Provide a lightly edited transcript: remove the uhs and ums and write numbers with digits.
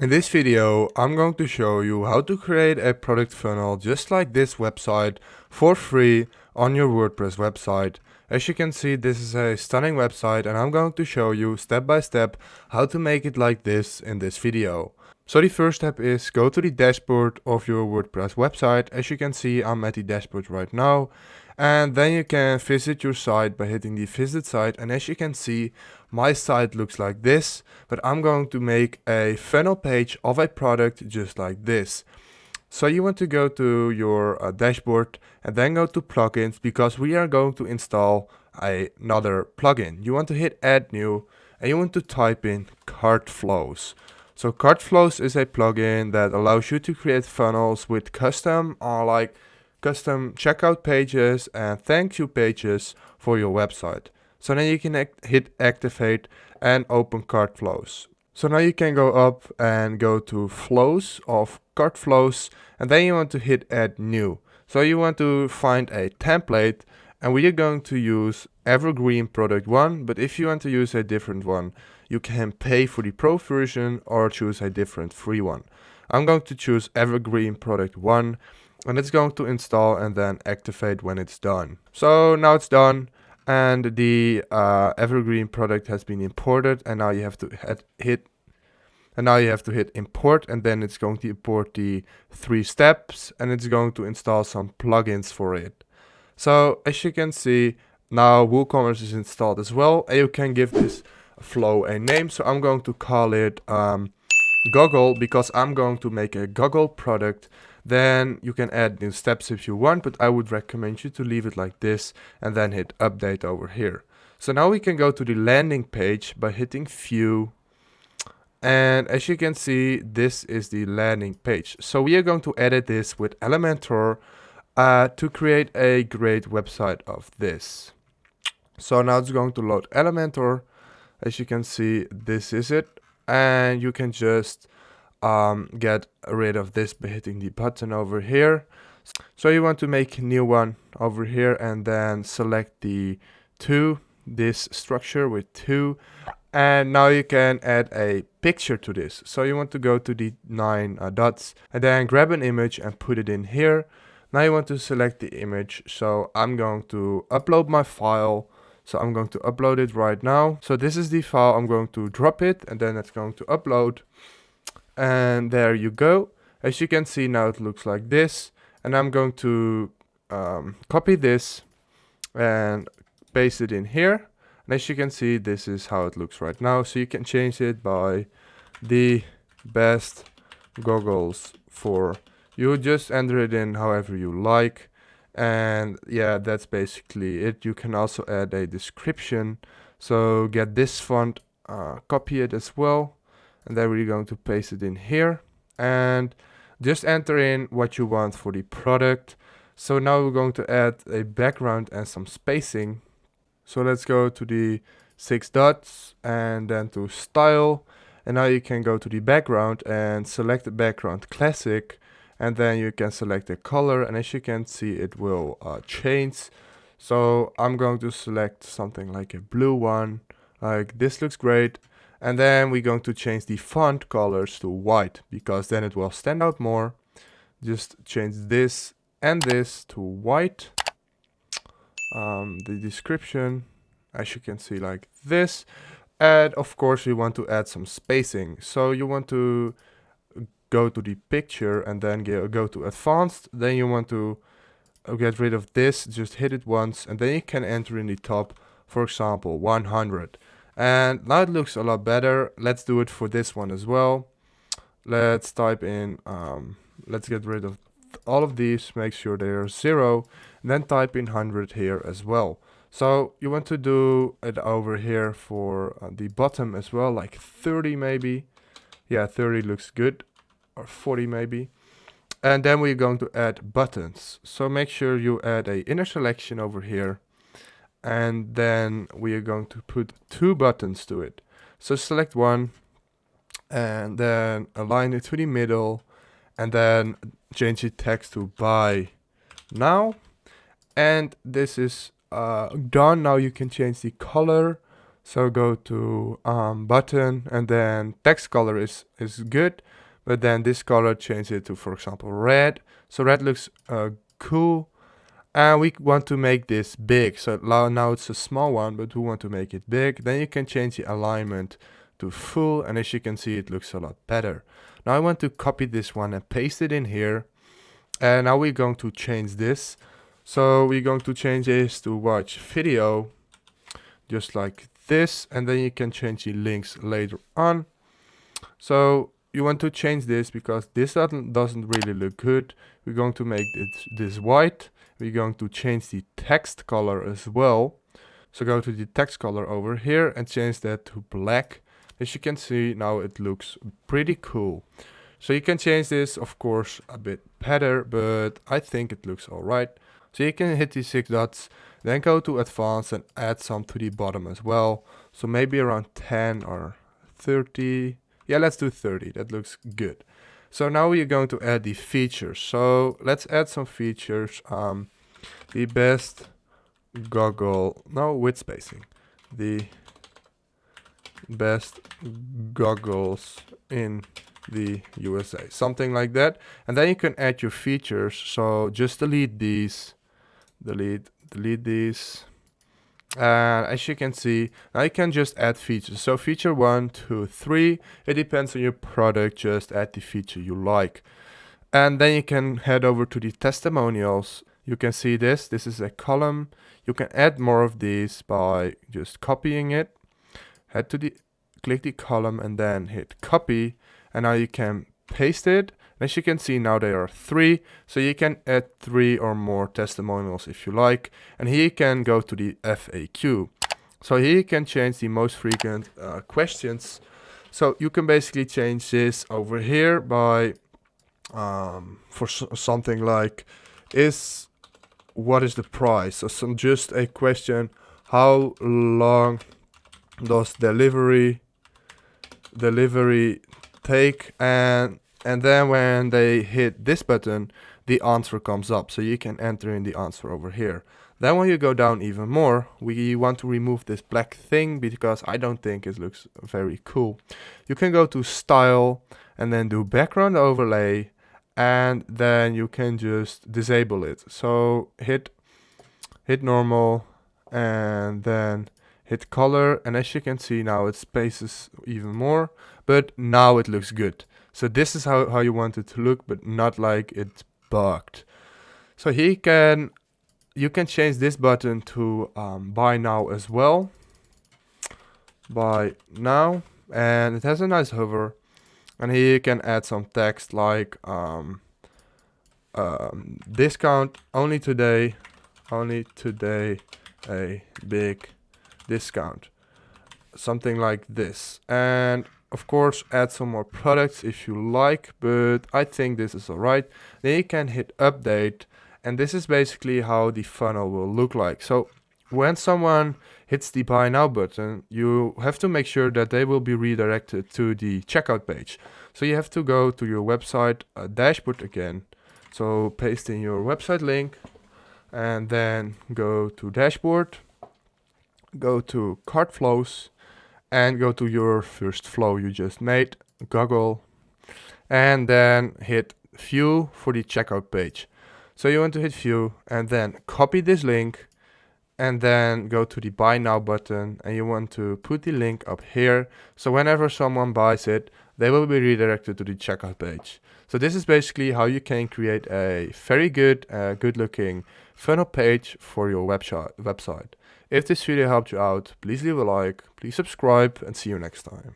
In this video, I'm going to show you how to create a product funnel just like this website for free on your WordPress website. As you can see, this is a stunning website and I'm going to show you step by step how to make it like this in this video. So the first step is go to the dashboard of your WordPress website. As you can see, I'm at the dashboard right now. And then you can visit your site by hitting the visit site. And as you can see, my site looks like this, but I'm going to make a funnel page of a product just like this. So you want to go to your dashboard and then go to plugins because we are going to install another plugin. You want to hit add new and you want to type in cart flows. So cart flows is a plugin that allows you to create funnels with custom checkout pages and thank you pages for your website. So then you can hit activate and open cart flows. So now you can go up and go to flows of cart flows and then you want to hit add new. So you want to find a template and we are going to use evergreen product 1, but if you want to use a different one, you can pay for the pro version or choose a different free one. I'm going to choose evergreen product 1 and it's going to install and then activate when it's done. So now it's done and the evergreen product has been imported and now you have to hit import and then it's going to import the 3 steps and it's going to install some plugins for it. So as you can see, now WooCommerce is installed as well and you can give this flow a name. So I'm going to call it Goggle because I'm going to make a Goggle product. Then you can add new steps if you want, but I would recommend you to leave it like this and then hit update over here. So now we can go to the landing page by hitting view. And as you can see, this is the landing page. So we are going to edit this with Elementor to create a great website of this. So now it's going to load Elementor. As you can see, this is it. And you can just get rid of this by hitting the button over here. So you want to make a new one over here and then select the 2, this structure with 2. And now you can add a picture to this. So you want to go to the 9 dots and then grab an image and put it in here. Now you want to select the image. So I'm going to upload my file. So I'm going to upload it right now. So this is the file. I'm going to drop it and then it's going to upload. And there you go. As you can see now it looks like this. And I'm going to copy this and paste it in here. And as you can see, this is how it looks right now. So you can change it by the best goggles for you. Just enter it in however you like. And yeah, that's basically it. You can also add a description. So get this font, copy it as well. And then we're going to paste it in here. And just enter in what you want for the product. So now we're going to add a background and some spacing. So let's go to the 6 dots and then to style. And now you can go to the background and select the background classic. And then you can select the color. And as you can see, it will change. So I'm going to select something like a blue one. Like this looks great. And then we're going to change the font colors to white because then it will stand out more. Just change this and this to white. The description, as you can see, like this. And of course we want to add some spacing. So you want to go to the picture and then go to advanced. Then you want to get rid of this, just hit it once and then you can enter in the top, for example 100. And now it looks a lot better. Let's do it for this one as well. Let's type in, let's get rid of all of these, make sure they are 0, and then type in 100 here as well. So you want to do it over here for the bottom as well, like 30 maybe. Yeah, 30 looks good, or 40 maybe. And then we're going to add buttons. So make sure you add a inner selection over here. And then we are going to put 2 buttons to it. So select one and then align it to the middle and then change the text to buy now. And this is done. Now you can change the color. So go to button, and then text color is good, but then this color, change it to, for example, red. So red looks cool. And we want to make this big. So now it's a small one, but we want to make it big. Then you can change the alignment to full, and as you can see, it looks a lot better. Now I want to copy this one and paste it in here. And now we're going to change this. So we're going to change this to watch video, just like this. And then you can change the links later on. So you want to change this because this doesn't really look good. We're going to make this white. We're going to change the text color as well. So go to the text color over here and change that to black. As you can see, now it looks pretty cool. So you can change this, of course, a bit better, but I think it looks all right. So you can hit the 6 dots, then go to advanced and add some to the bottom as well. So maybe around 10 or 30. Yeah, let's do 30. That looks good. So now we're going to add the features. So let's add some features. The best goggle, no, with spacing. The best goggles in the USA, something like that. And then you can add your features. So just delete these, delete these. And as you can see, now you can just add features. So feature 1, 2, 3, it depends on your product, just add the feature you like. And then you can head over to the testimonials. You can see this is a column. You can add more of these by just copying it. Head to click the column and then hit copy. And now you can paste it. As you can see, now there are 3, so you can add 3 or more testimonials if you like. And here you can go to the FAQ. So here you can change the most frequent questions. So you can basically change this over here by for something like what is the price? So just a question: how long does delivery take? And then when they hit this button, the answer comes up. So you can enter in the answer over here. Then when you go down even more, we want to remove this black thing because I don't think it looks very cool. You can go to style and then do background overlay, and then you can just disable it. So hit normal and then hit color, and as you can see now it spaces even more, but now it looks good. So this is how you want it to look, but not like it's bugged. So here you can change this button to buy now as well. Buy now, and it has a nice hover. And here you can add some text like discount only today, a big discount, something like this. And of course add some more products if you like, but I think this is alright. Then you can hit update, and this is basically how the funnel will look like. So when someone hits the buy now button, you have to make sure that they will be redirected to the checkout page. So you have to go to your website dashboard again. So paste in your website link and then go to dashboard, go to cart flows, and go to your first flow you just made, goggle, and then hit view for the checkout page. So you want to hit view and then copy this link and then go to the buy now button, and you want to put the link up here. So whenever someone buys it, they will be redirected to the checkout page. So this is basically how you can create a very good looking funnel page for your website. If this video helped you out, please leave a like, please subscribe, and see you next time.